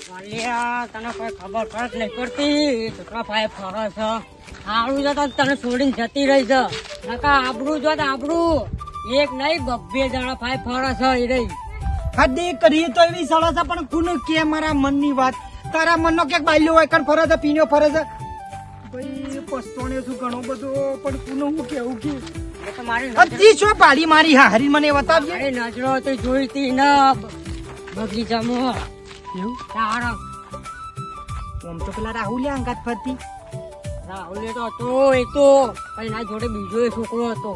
તને કોઈ ખબર પડત નહીં પડતી છોકરા ભાઈ ફરે છે આબરું જો તને છોડીને જતી રહી છે નકા આબરું જો આબરું એક નહીં બબ્બે જણા ભાઈ ફરે છે એ રહી હદે કરી તો એવી સળા છે પણ કોને કે મારા મનની વાત તારા મનનો ક્યાંક બાલ્યો હોય કણ ફરે છે પીનો ફરે છે ભાઈ પસ્તોણે છું ઘણો બધો પણ કોને હું કેવું કે અતી છો પાડી મારી હારી મને બતાવજે અરે નજરો તો જોઈતી ના બગીચામાં એવું તારા આમ તો પેલા રાહુલ અંગાત ફરતી રાહુલે તો હતો એ તો કઈ ના જોડે બીજો એક છોકરો હતો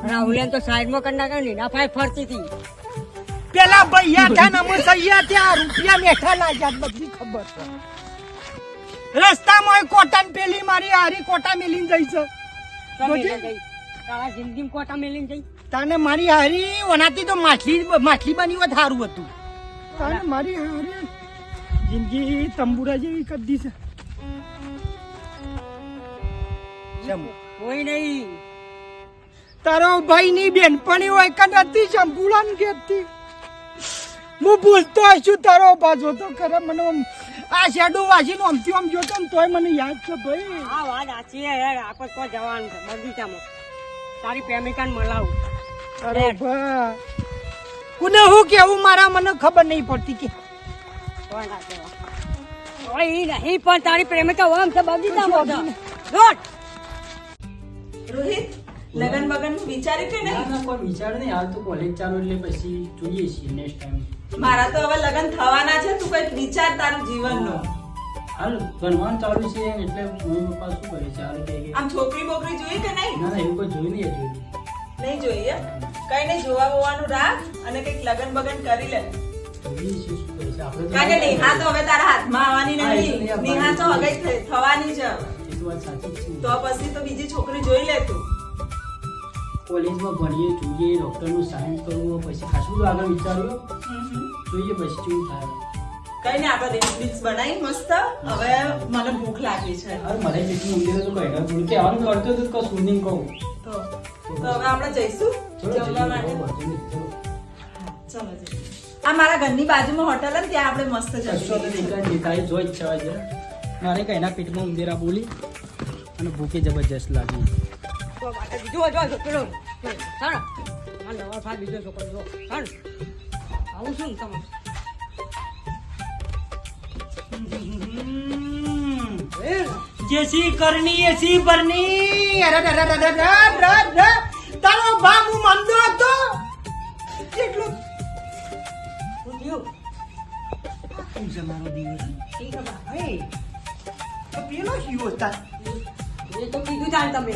રાહુલે તો સાઈડમાં કરી નાખ્યો ને ના ભાઈ ફરતી હતી પેલા ભૈયા થા નમો સૈયા ત્યાં રૂપિયા મેઠા લાગ્યા બધી ખબર છે રસ્તામાં કોટન પેલી મારી હારી કોટા મેલીને જઈ છે તારા જિંદગી કોટા મેલીને જઈ તાને મારી હારી ઓનાથી તો માછલી બની હોત સારું હતું તાને મારી હારી જિંદગી તંબુરા જેવી કરી દીધી છે કોઈ નહીં તારો ભાઈ ની બેનપણી હોય કે નથી શંભુલાન કેતી હું ભૂલતો છું તારો બાજુ તો કરે મને આ શેડો વાસી નો આમથી આમ જોતો ને તોય મને યાદ છે ભાઈ આ વાત સાચી હે યાર આપણે તો જવાનું છે બગીચામાં તારી પ્રેમિકાને મળાવું અરે બા કોને હું કેવું મારા મને ખબર નહીં પડતી કે કોઈ ના કહેવાય ઓય ઈ નહીં પણ તારી પ્રેમિકા ઓમ છે બગીચામાં રોટ રોહિત લગન બગન વિચાર્યું કે નહીં? ના કોઈ વિચાર નહીં હાલ તો કોલેજ ચાલુ એટલે પછી જોઈએ છીએ નેક્સ્ટ ટાઈમ મારા તો હવે લગન થવાના છે. તું કઈક વિચાર તારું જીવનનો. હાલ ભણવાનું ચાલુ છે એટલે મમ્મી પપ્પા શું કરે છે હાલ કે આમ છોકરી બોકરી જોઈ કે નહીં? ના એવું કોઈ જોઈ નહીં જોઈ નહીં જોઈએ. કઈ નહીં, જોવા બોવાનું રાખ અને કઈક લગન બગન કરી લે. જોઈએ છીએ શું કરે છે આપણે કારણ કે નેહા તો હવે તારા હાથમાં આવવાની નથી. નેહા તો હવે થવાની છે. એ તો વાત સાચી છે. તો પછી તો બીજી છોકરી જોઈ લે તું. કોલેજમાં ભણીએ જોઈએ ડોક્ટરનું સાયન્સ કરવું પછી ખાસું બધું આગળ વિચાર્યું જોઈએ પછી શું થાય કઈ નહીં, આપણે રીલ્સ બનાવી મસ્ત. હવે મને ભૂખ લાગી છે. અરે મને જેટલું ઊંઘે તો કઈ ભૂલ કહેવાનું કરતો તો કશું નહીં કહું તો હવે આપણે જઈશું જમવા માટે. ચલો જઈએ. આ મારા ઘરની બાજુમાં હોટલ ને ત્યાં આપણે મસ્ત જઈશું. મારે કઈ એના પેટમાં ઉંદેરા બોલી અને ભૂખે જબરજસ્ત લાગી જો પેલો સારા આ નવા ફા બીજો છોકરો જો સાર આવું શું તમે જેસી કરણી એસી બરણી તારો બાપ હું મંદો હતો કેટલું મારો દિવસ પેલો શિવો હતા એ તો કીધું જાણ તમે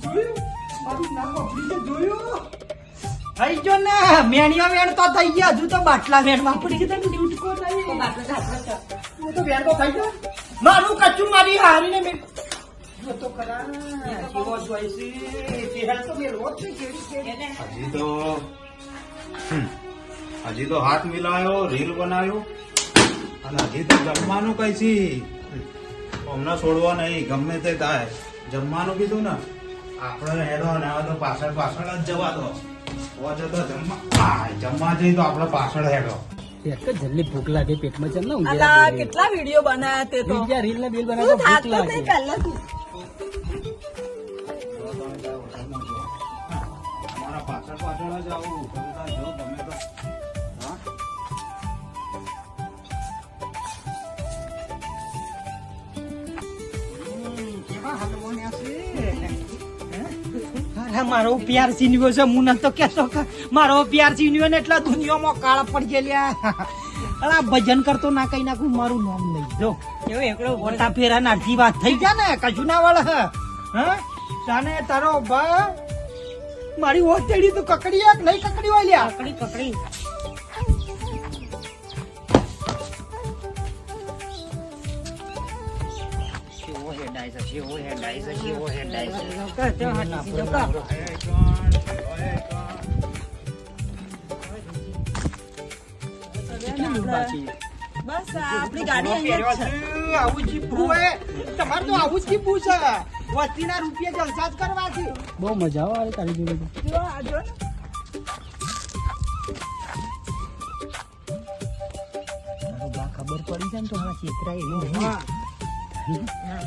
જોયું મારું નામ વાપરી જોયું થઈ ગયો ને મેણીઓ વેણ તો થઈ ગયા હજુ તો બાટલા વેણ વાપરી ગયા લૂટકો નહીં હું તો વેણ તો થઈ ગયો મારું કચ્ચું મારી હારીને મેં જો તો કરા કેવો જોઈ છે ચહેરા તો મેં રોજ છે કેવી હજી તો હાથ મિલાયો રીલ બનાવ્યો અને હજી તો જમવાનું કઈ છે અમને છોડવા નહીં ગમે તે થાય જમવાનું કીધું ને આપણે હેડો ને હવે તો પાછળ પાછળ જ જવા દો તો જમવા જઈએ તો આપણે પાછળ હેડો એક જ જલ્દી ભૂખ લાગે પેટમાં ચાલ ને અલા કેટલા વિડીયો બનાયા તે તો. રીલ ને બિલ તું બનાવવા ભૂખ થાકતો લાગે નહીં પહેલાથી. અમારા પાછળ પાછળ જ આવું જો ગમે તો મારો પ્યાર ચીન્યો છે હું નતો કેતો મારો પ્યાર ચીન્યો ને એટલા દુનિયામાં કાળા પડી ગયેલા અલા ભજન કરતો ના કઈ નાખું મારું નામ નહીં જો એવો એકલો મોટા ફેરા નાથી વાત થઈ જાય ને કશું ના વળે હા તાને તારો બા મારી ઓતેડી તો કકડી એક નહીં કકડી હોય લ્યા પકડી પકડી બસ આપણી ગાડી અહીંયા જ છે. આવું જીપવું હે તમારે તો આવું જ જીપવું છે વસ્તીના રૂપિયા જલસા જ કરવા છે બહુ મજા આવે તારી જોડે જો આ જો. પડી જાય ને તો હારા છેતરાય એવું નહીં. હા.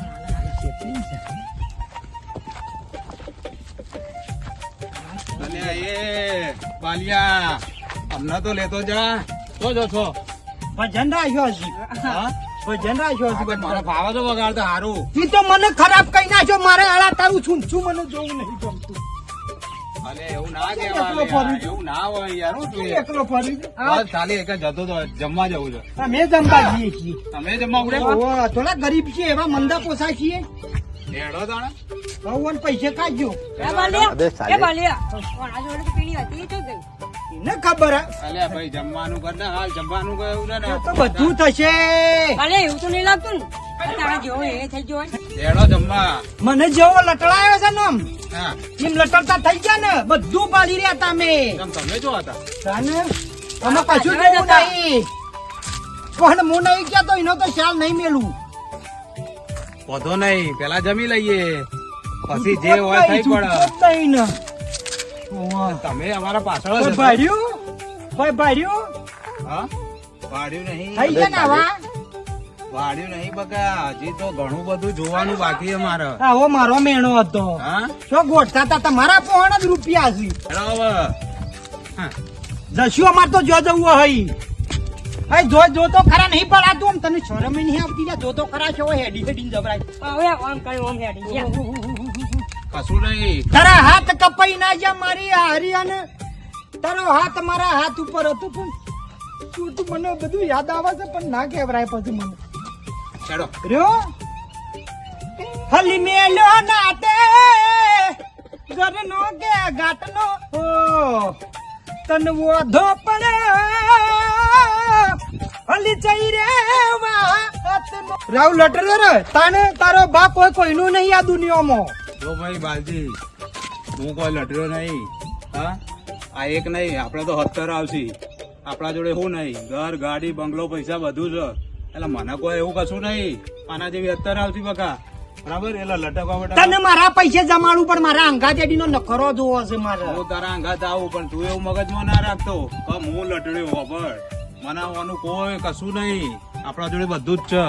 છેતરી છે. અલ્યા એ બાલિયા અમને તો લેતો જા તો જો છો ભજન રાખ્યો છે. હા ભજન રાખ્યો છે. મારા ભાવા તો વગાડતા હારું ઈ તો મને ખરાબ કઈ નાખ્યો. મારે આળા તારું છું મને જોવું નહીં ગમતું. અલે એવું ના એકલો કહેવાય ફરું યાર. છું. એવું ના હોય યાર હું તું એકલો ફરી બસ ખાલી એક જ જતો તો જમવા જવું છે અમે જમવા જઈએ છીએ. તમે જમવા ઉડે ઓહો, થોડા ગરીબ છીએ એવા મંદા પોસાય છીએ. હેડો તાણે ભગવાન પૈસે કાઢજો. એ બાલિયા, એ બાલિયા. કોના જોડે તો પેલી હતી, એ તો ગઈ. એને ખબર હે. અલ્યા ભાઈ જમવાનું કર ને હાલ જમવાનું કયું છે ને એ તો બધું થશે. બાલિયા, એવું તો નહીં લાગતું ને? આ તારા જેવો એ થઈ ગયો હોય. હેડો જમવા મને જેવો લટડાયો છે ને આમ, હા એમ લટડતા થઈ ગયા ને બધું પાડી રહ્યા તમે. તમે જો હતા તાને અમે કશું જોવું નહીં. પણ હું નહીં કહેતો એનો તો ખ્યાલ નહીં મેલું. વધો નહીં પેલા જમી લઈએ પછી જે હોય થઈ પડે નહીં ને. ઓહો. તમે અમારા પાછળ કોઈ જ હતા. ભાડ્યું? કોઈ ભાડ્યું? હા વાડ્યું નહીં થઈ ગયા ને આવા? વાડ્યું નહીં બકા હજી તો ઘણું બધું જોવાનું બાકી અમારે આવો મારો મેણો હતો. હા શું ગોઠતા હતા તમારા પોહણ જ રૂપિયા છે. હેડો હવે હા. દસ્યુ અમાર તો જો જવું હોય. હઈ જો તો ખરા નહીં પડાતું આમ તને શરમ ય નહીં આવતી ને. જો તો ખરા છે હેડી હેડી જબરાય. હવે આમ કર્યું, આમ હેડી ગયા. કશું નહીં તારા હાથ કપાઈ ના ગયા મારી આ હરિયાને. તારો હાથ મારા હાથ ઉપર હતો પણ તું મને બધું યાદ આવે છે પણ ના કહેવરાય પછી મને. હેડો રહ્યો હલી મેલો નાટે ઘરનો કે ગાટનો ઓ તન વધો પડે હલી જઈ રે વાતનો. રાવ લટરો રે તાને તારો બા કોઈનું નહીં આ દુનિયામાં. જો ભાઈ બાલજી હું કોઈ લડ્યો નહીં હા આ એક નહીં આપડે તો 70 આવશે આપણા જોડે શું નહીં ઘર ગાડી બંગલો પૈસા બધું છે એટલે મને કોઈ એવું કશું નહીં આના જેવી 70 આવશે બકા બરાબર એટલે લટકવા તને માટે મારા પૈસે જમાડું પણ મારા અંગા જેડીનો નખરો જોવો છે મારે. હું તારા અંગાત આવું પણ તું એવું મગજમાં ના રાખતો કે હું લટડ્યો ખબર મને આનું કોઈ કશું નહીં આપણા જોડે બધું જ છે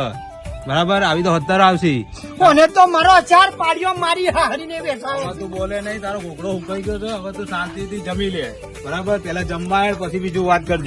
બરાબર આવી તો 70 આવશે કોને તો મારો ચાર પાડ્યો મારી હારીને બેઠા. હવે તું બોલે નહીં તારો ઘોકડો હુકાઈ ગયો છે હવે તું શાંતિથી જમી લે બરાબર પેલા જમવા આવ, પછી બીજું વાત કરજે